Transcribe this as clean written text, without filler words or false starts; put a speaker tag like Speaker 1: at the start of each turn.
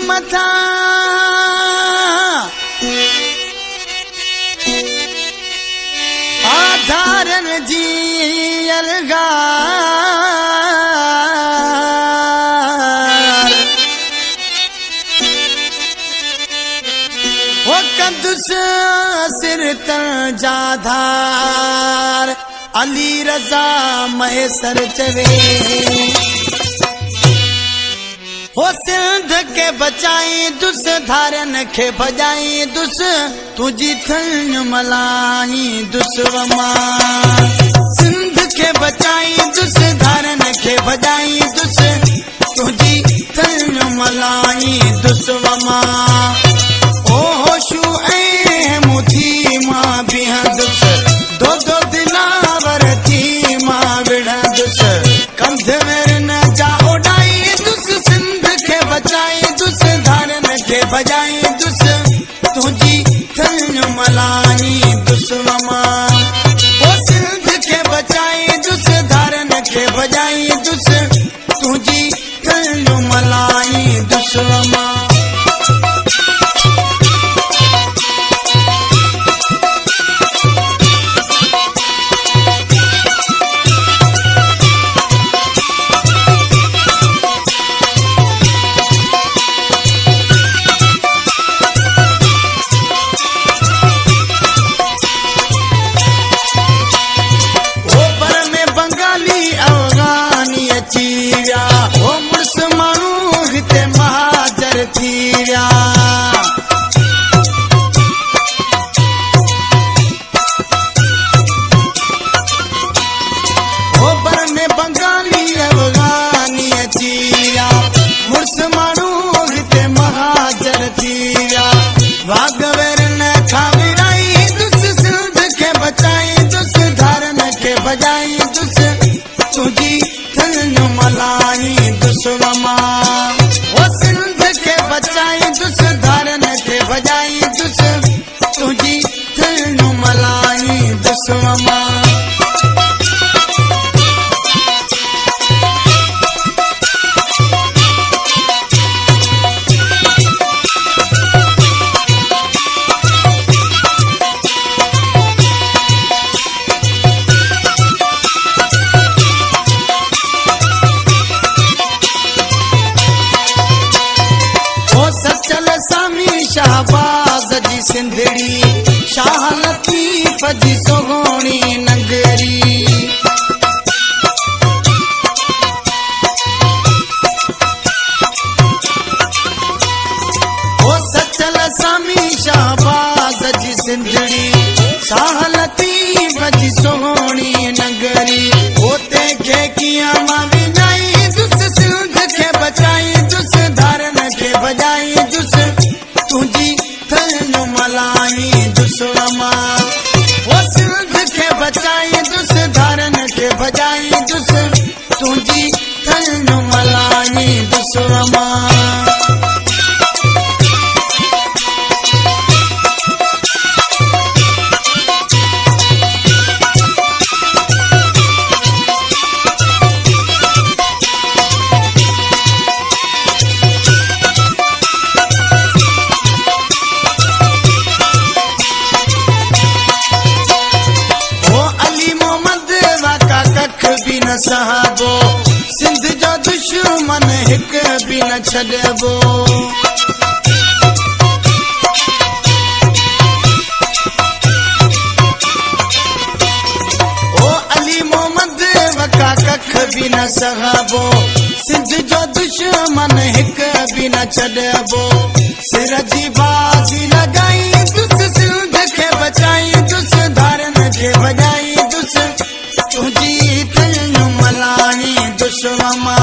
Speaker 1: मथा आधारन जी अलगार वो कदुस सिर जाधार अली रजा महेसर चवे हो सिंध के बचाई दुस धारन के भजाई दुस तुझी थन मलाई दुस वमा सिंध के बचाई दुस धारन के भजाई दुस तुझी थन मलाई दुस वमा ओ होशु ए मुथी मां बिहा दुस दो दो दिलावर थी मां बिड़ा दुस कंध मेरे न जा उड़ाई दुस सिंध के बचाई दुस धारन के भजाई दुस तुझी थन मलाई दुस वमा ओ सिंध के बचाई दुस धारन के भजाई दुस तुझी थन मलाई दुस वमा शाहबाज जी सिंधड़ी शाह लतीफ जी सोगोणी नगरी ओ सचल सामी शाहबाज जी सिंधड़ी शाह लतीफ जी सोगोणी नगरी होते के किया मां विजाई दुस सिंध के बचाई दुस धारन के बजाई दुस तुझी थन मलाई दुस वमा वो सिंध के बचाई दुस धारन के भजाई दुस तुझी थन मलाई दुस वमा साहबो सिंध जो दुश्मन हिक भी न छॾबो ओ अली मोहम्मद वका कख भी न साहबो सिंध जो दुश्मन हिक भी न छॾबो सिर जी बाजी लगाई दुस सिंध के बचाई दुस धारन के भजाई दुस तुझी मलाई दुस वमा